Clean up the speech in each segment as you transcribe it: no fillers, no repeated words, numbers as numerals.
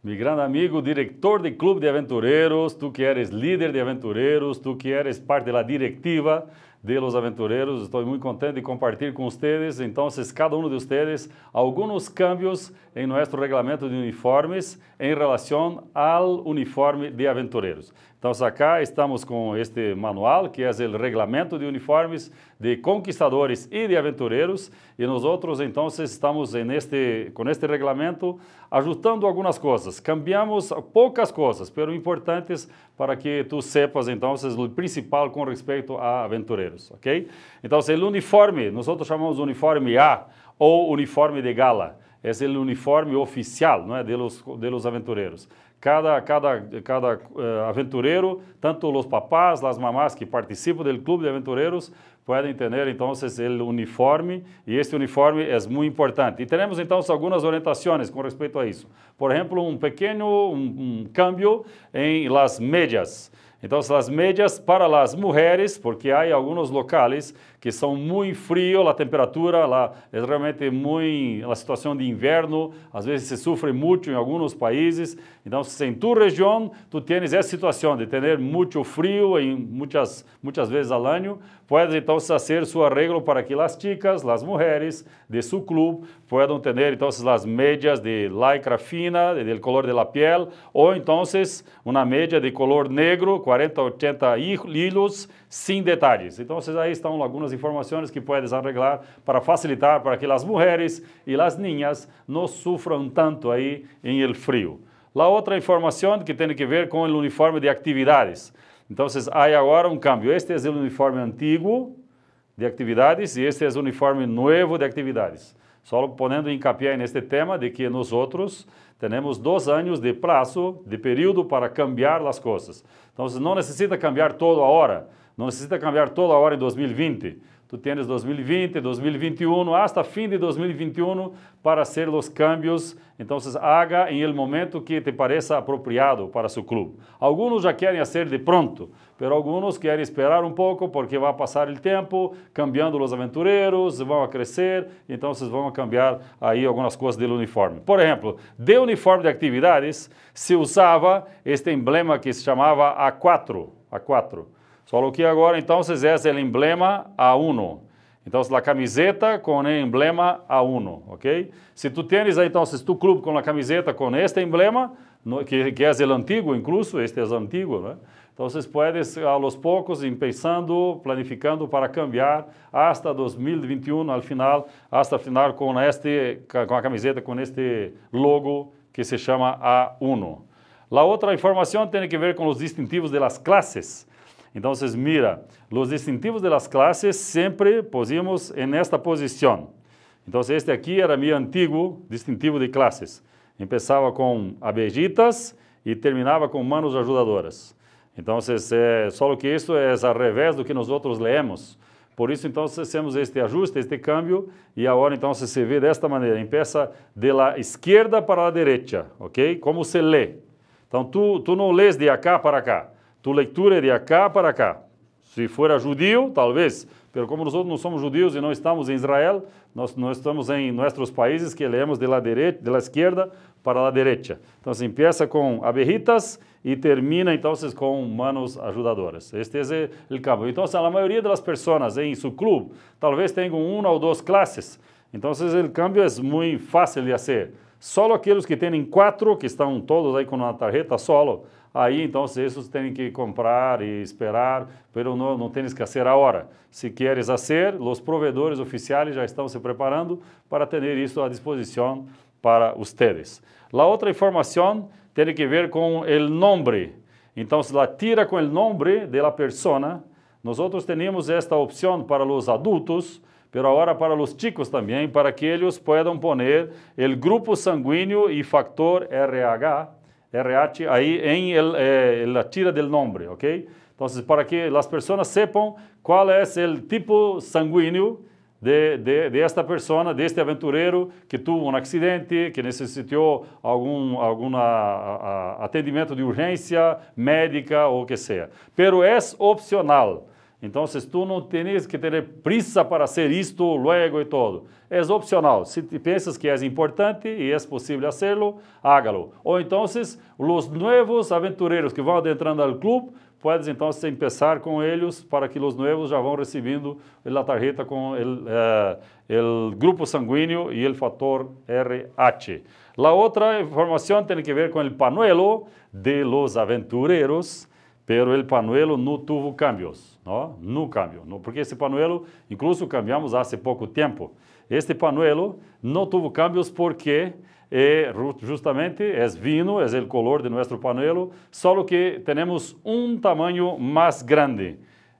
Mi grande amigo, director de Clube de Aventureiros, tú que eres líder de aventureiros, tú que eres parte de la directiva de los aventureiros, estou muito contente de compartilhar com vocês, então, cada um de vocês, alguns cambios em nosso regulamento de uniformes em relação ao uniforme de aventureiros. Então, acá estamos com este manual, que é o regulamento de uniformes de conquistadores e de aventureiros, e nós outros, então, estamos com este regulamento ajustando algumas coisas. Cambiamos poucas coisas, mas importantes para que tu sepas, então, o principal com respeito a aventureiros, ok? Então, o uniforme, nós chamamos de uniforme A ou uniforme de gala. É o uniforme oficial, não é, de los aventureiros. Cada aventureiro, tanto os papás, as mamás que participam do clube de aventureiros, podem ter, então, o uniforme, e este uniforme é muito importante. E temos, então, algumas orientações com respeito a isso. Por exemplo, um pequeno cambio em las medias. Então, as medias para as mulheres, porque há alguns locais que são muito frios, a temperatura lá é realmente muito, a situação de inverno, às vezes se sofre muito em alguns países. Então, se em tua região tu tens essa situação de ter muito frio em muitas vezes ao ano, puedes então fazer seu arreglo para que as chicas, as mulheres de seu clube puedan ter então as medias de lycra fina, do color de la piel, ou então uma média de color negro, 40, 80 hilos, sem detalhes. Então, aí estão algumas informações que puedes arreglar para facilitar para que as mulheres e as niñas não sofram tanto aí em el frio. A outra informação que tem que ver com o uniforme de atividades. Então, há agora um cambio. Este é o uniforme antigo de atividades e este é o uniforme novo de atividades. Só ponendo hincapié neste tema de que nós outros temos 2 anos de prazo, de período para cambiar as coisas. Então, não necessita cambiar toda a hora, não necessita cambiar toda a hora em 2020. Tu tens 2020, 2021, hasta fim de 2021 para hacer os cambios. Então, haga em el momento que te pareça apropriado para seu clube. Alguns já querem fazer de pronto, mas alguns querem esperar um pouco porque vai passar o tempo, cambiando os aventureiros, vão crescer, então vão cambiar aí algumas coisas do uniforme. Por exemplo, de uniforme de atividades se usava este emblema que se chamava A4. Só que agora, então, é o emblema A1. Então, a camiseta com o emblema A1, ok? Se tu tens, então, tu clube com a camiseta com este emblema, que é o antigo, incluso, este é o antigo, né? Então, puedes, aos poucos, ir pensando, planificando para cambiar hasta 2021, ao final com a camiseta com este logo que se chama A1. A outra informação tem que ver com os distintivos das classes. Então, mira, os distintivos das classes sempre pusimos nesta posição. Então, este aqui era meu antigo distintivo de classes. Começava com abejitas e terminava com manos ajudadoras. Então, só que isso é ao revés do que nós outros leemos. Por isso, então, fizemos este ajuste, este câmbio, e agora, então, se vê desta maneira. Começa de la esquerda para a direita, ok? Como se lê. Então, tu não lês de acá para cá. Tu leitura é de acá para cá. Se for judeu, talvez, mas como nós não somos judeus e não estamos em Israel, nós estamos em nossos países que leemos de la esquerda para a direita. Então, começa com abejitas e termina, então, com manos ajudadoras. Este é o cambio. Então, a maioria das pessoas em seu clube, talvez tenham 1 ou 2 classes. Então, o cambio é muito fácil de fazer. Só aqueles que têm 4, que estão todos aí com uma tarjeta solo, aí, então, esses têm que comprar e esperar, mas não tens que fazer agora. Se queres fazer, os provedores oficiais já estão se preparando para ter isso à disposição para vocês. A outra informação tem que ver com o nome. Então, se la tira com o nome da pessoa, nós temos esta opção para os adultos, mas agora para os chicos também, para que eles possam pôr o grupo sanguíneo e factor RH aí em la tira del nombre, ok? Então, para que as pessoas sepam qual é o tipo sanguíneo de esta pessoa, deste aventureiro que teve um acidente, que necessitou algum atendimento de urgência médica ou o que seja. Pero é opcional. Então, tu não tens que ter prisa para hacer isto luego e todo. É opcional. Se pensas que é importante e é possível hacerlo, hágalo. Ou então, os novos aventureiros que vão adentrando ao clube, puedes então começar com eles para que os novos já vão recebendo a tarjeta com o grupo sanguíneo e o fator RH. A outra informação tem que ver com o panuelo de los aventureiros, pero el panuelo no tuvo cambios, ¿no? No cambió, ¿no? Porque esse panuelo, incluso cambiamos há pouco tempo. Este panuelo não tuvo cambios porque justamente é vino, é o color de nosso panuelo, só que temos um tamanho mais grande,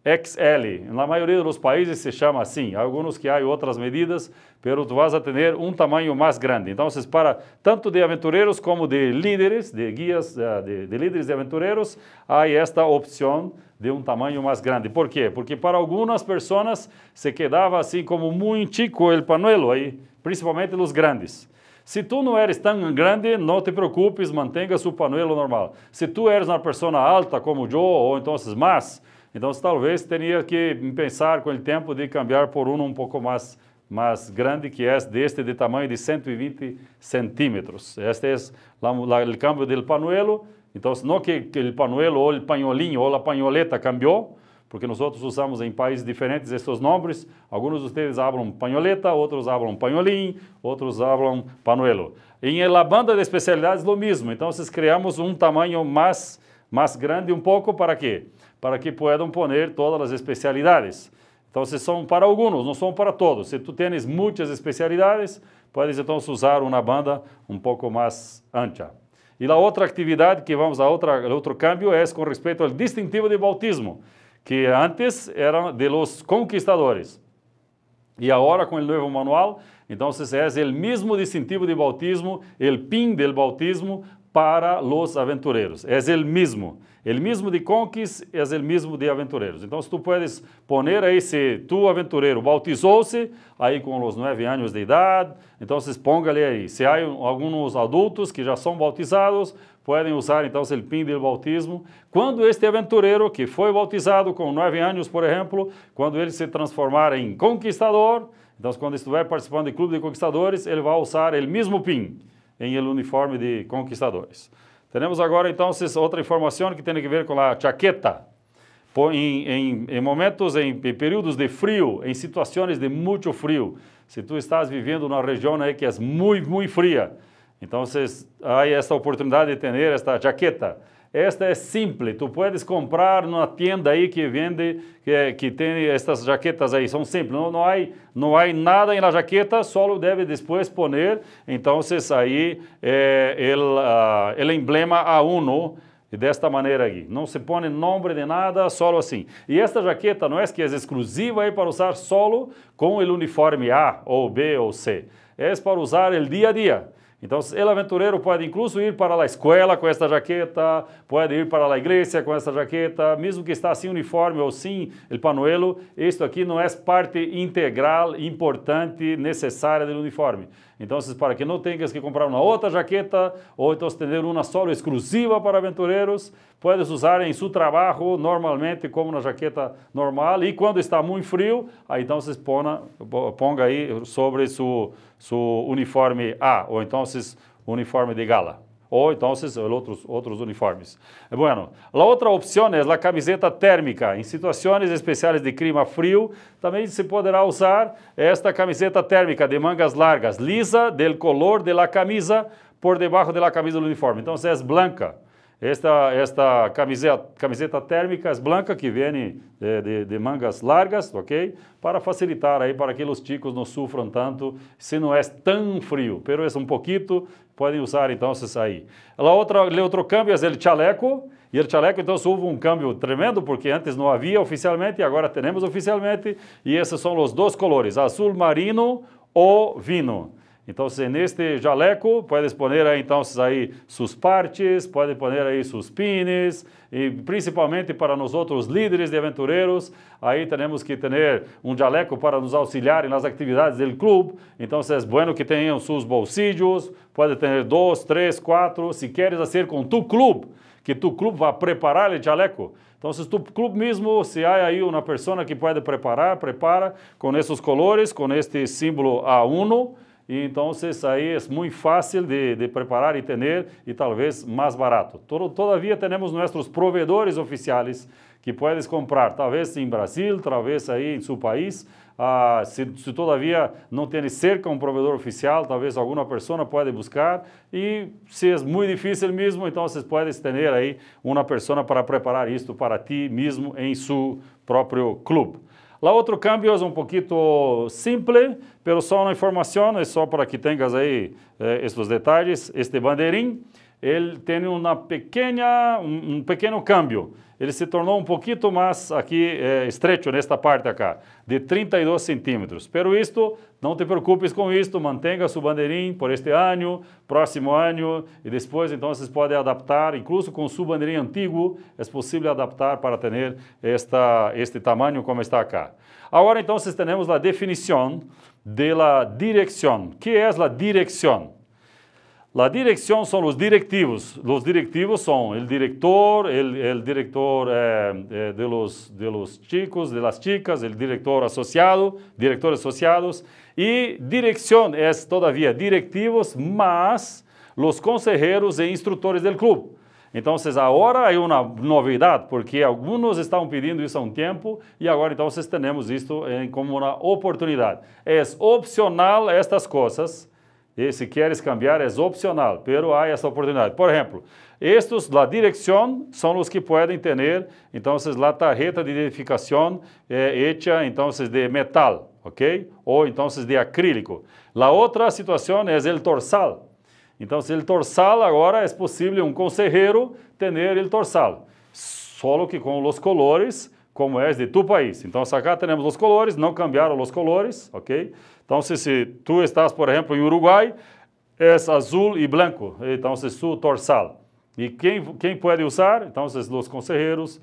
XL. Na maioria dos países se chama assim, alguns que há outras medidas, pero tu vas a ter um tamanho mais grande. Então, para tanto de aventureiros como de líderes, de guias, de líderes de aventureiros, há esta opção de um tamanho mais grande. ¿Por quê? Porque para algumas pessoas se quedava assim como muito chico o panuelo aí, principalmente os grandes. Se tu não eres tão grande, não te preocupes, mantenha seu panuelo normal. Se tu eres uma pessoa alta como eu, ou então mais, então talvez tenha que pensar com o tempo de cambiar por um pouco mais grande, que é de tamanho de 120 centímetros. Este é o cambio do panuelo. Então, não que o panuelo ou o pañolinho ou a pañoleta cambiou, porque nós usamos em países diferentes esses nomes. Alguns de vocês falam pañoleta, outros falam pañolim, outros falam panuelo. Em la banda de especialidades, o mesmo. Então, criamos um tamanho mais grande pouco para quê? Para que possam poner todas as especialidades. Então, são para alguns, não são para todos. Se tu tens muitas especialidades, podes então usar uma banda um pouco mais ancha. E a outra atividade que vamos a outro câmbio é com respeito ao distintivo de bautismo, que antes era de los conquistadores. E agora com o novo manual, então é o mesmo distintivo de bautismo, o PIN del bautismo para los aventureiros. É o mesmo de conquist, é o mesmo de aventureiros. Então, se tu puedes poner aí, se tu aventureiro bautizou-se, aí com os 9 anos de idade, então ponga-lhe aí. Se há alguns adultos que já são bautizados, podem usar então o PIN do bautismo. Quando este aventureiro que foi bautizado com 9 anos, por exemplo, quando ele se transformar em conquistador, então quando estiver participando do clube de conquistadores, ele vai usar o mesmo PIN em el uniforme de conquistadores. Temos agora, então, outra informação que tem a ver com a chaqueta. Em momentos, em períodos de frio, em situações de muito frio, se tu estás vivendo numa região aí que é muito fria, então há essa oportunidade de ter esta chaqueta. Esta é simples, tu puedes comprar numa tienda aí que vende, que tem estas jaquetas aí, são simples, não há nada na jaqueta, só deve depois poner, então aí o emblema A1, desta maneira aqui, não se põe nome de nada, só assim. E esta jaqueta não é que é exclusiva aí para usar solo com o uniforme A, ou B, ou C, é para usar o dia a dia. Então, o aventureiro pode incluso ir para a escola com esta jaqueta, pode ir para a igreja com esta jaqueta, mesmo que está sem uniforme ou sem o panuelo, isto aqui não é parte integral, importante, necessária do uniforme. Então, para que não tenhas que comprar uma outra jaqueta, ou então ter uma só exclusiva para aventureiros, puedes usar em seu trabalho normalmente como uma jaqueta normal, e quando está muito frio, aí então ponga aí sobre seu uniforme A, ou então uniforme de gala, ou então outros uniformes. Bueno, a outra opção é a camiseta térmica. Em situações especiais de clima frio, também se poderá usar esta camiseta térmica de mangas largas, lisa, del color de la camisa, por debaixo de la camisa do uniforme. Então, é branca. Esta camiseta térmica é branca, que vem de mangas largas, ok? Para facilitar aí, para que os chicos não sofram tanto, se não é tão frio, pero é um pouquinho, podem usar então aí. O outro câmbio é o chaleco, e o chaleco então houve um câmbio tremendo, porque antes não havia oficialmente, e agora temos oficialmente, e esses são os dois colores, azul marino ou vino. Então, neste jaleco, puedes poner aí, então, aí sus parches, pode poner aí sus pines, e principalmente para nós outros líderes de aventureiros, aí temos que ter um jaleco para nos auxiliar nas atividades do clube. Então, é bueno que tenham seus bolsillos, pode ter 2, 3, 4, se queres fazer com tu clube, que tu clube vai preparar o chaleco. Então, se tu clube mesmo, se há aí uma pessoa que pode preparar, prepara com esses colores, com este símbolo A1, e então aí é muito fácil de preparar e ter, e talvez mais barato. Todavia, temos nossos provedores oficiais que puedes comprar, talvez em Brasil, talvez aí em seu país. Se todavia não tem cerca um provedor oficial, talvez alguma pessoa pode buscar, e se é muito difícil mesmo, então você pode ter aí uma pessoa para preparar isto para ti mesmo em seu próprio clube. Lá outro câmbio é um pouquinho simples, mas só uma informação, é só para que tenhas aí estes detalhes. Este bandeirim, ele tem um pequeno câmbio. Ele se tornou um pouquinho mais aqui estreito nesta parte acá, de 32 centímetros. Pero isto, não te preocupes com isto, mantenha seu bandeirim por este ano, próximo ano, e depois então vocês podem adaptar, incluso com seu bandeirim antigo, é possível adaptar para ter este tamanho como está acá. Agora então temos a definição da direção. O que é a direção? La dirección son los directivos. Los directivos son el director de los chicos, de las chicas, el director asociado, directores asociados. Y dirección es todavía directivos más los consejeros e instructores del club. Entonces, agora há uma novidade, porque alguns estavam pedindo isso há um tempo, e agora então temos isto como uma oportunidade. É opcional estas coisas. E se queres cambiar, é opcional, pero há essa oportunidade. Por exemplo, estes, la dirección, são os que podem ter, então, a tarjeta de identificação hecha, então, de metal, ok? Ou, então, de acrílico. A outra situação é o dorsal. Então, o dorsal agora é possível um consejero ter o dorsal, só que com os colores, como é de tu país. Então, acá temos os colores, não cambiaram os colores, ok? Então, se tu estás, por exemplo, em Uruguai, é azul e branco, então, su dorsal. E quem pode usar? Então, os consejeros,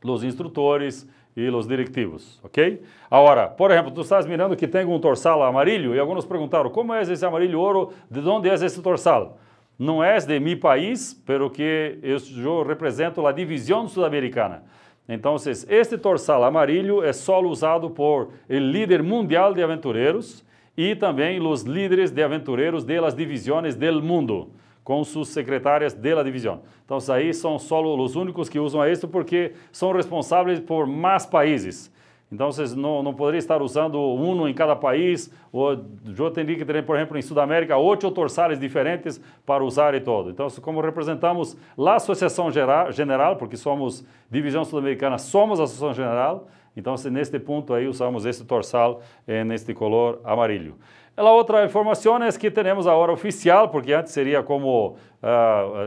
os instrutores e os directivos, ok? Agora, por exemplo, tu estás mirando que tem um dorsal amarillo, e alguns perguntaram, como é esse amarillo ouro, de onde é esse dorsal? Não é de meu país, pero que eu represento a divisão sul-americana. Então, este dorsal amarillo é só usado por o líder mundial de aventureiros e também os líderes de aventureiros de las divisões do mundo, com suas secretárias da divisão. Então, aí são só os únicos que usam isto porque são responsáveis por mais países. Então, não poderia estar usando um em cada país, ou eu teria que ter, por exemplo, em Sudamérica, 8 dorsales diferentes para usar e todo. Então, como representamos a Associação General, porque somos divisão sul-americana, somos a Associação General, então, neste ponto aí, usamos este dorsal neste color amarillo. A outra informação é que temos a hora oficial, porque antes seria como,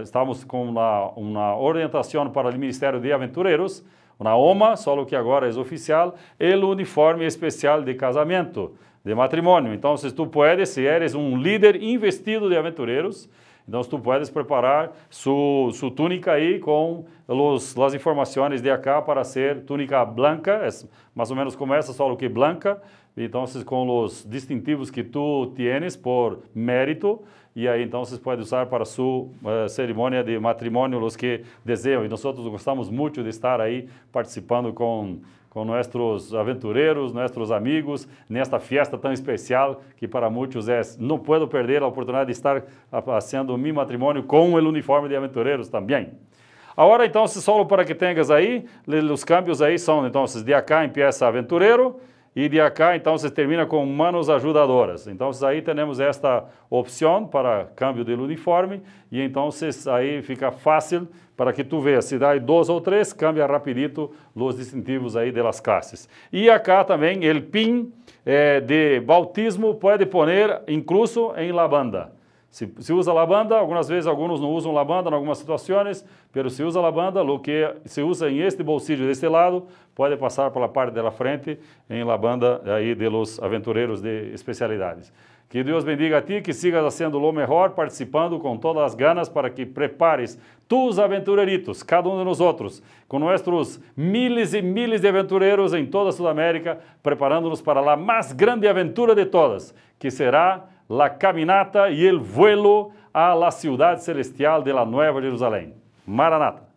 estamos com uma orientação para o Ministério de Aventureiros, uma OMA, só que agora é oficial, o uniforme especial de casamento, de matrimônio. Então, se tu puedes, se eres um líder investido de aventureiros, então tu puedes preparar sua túnica aí com as informações de acá para ser túnica branca, é mais ou menos como essa, só que branca, então com os distintivos que tu tienes por mérito, e aí então vocês podem usar para sua cerimônia de matrimônio, os que desejam. E nós gostamos muito de estar aí participando com nossos aventureiros, nossos amigos, nesta festa tão especial que para muitos não puedo perder a oportunidade de estar fazendo meu matrimônio com o uniforme de aventureiros também. Agora então, só para que tenhas aí, os câmbios aí são, então, de acá empieza aventureiro, e de acá, então, se termina com manos ajudadoras. Então, aí temos esta opção para câmbio do uniforme, e então, aí fica fácil para que tu veas. Se dá 2 ou 3, cambia rapidito os distintivos aí das classes. E acá também, o PIN de bautismo pode poner incluso em lavanda. Se usa lavanda, algumas vezes alguns não usam lavanda em algumas situações, mas se usa lavanda, o que se usa em este bolsillo deste lado, pode passar pela parte da frente em lavanda aí de los aventureiros de especialidades. Que Deus bendiga a ti, que sigas fazendo o melhor, participando com todas as ganas para que prepares tus aventureritos, cada um de nós outros, com nossos miles e miles de aventureiros em toda a Sudamérica, preparando-nos para a mais grande aventura de todas, que será la caminata y el vuelo a la ciudad celestial de la Nueva Jerusalén. Maranata.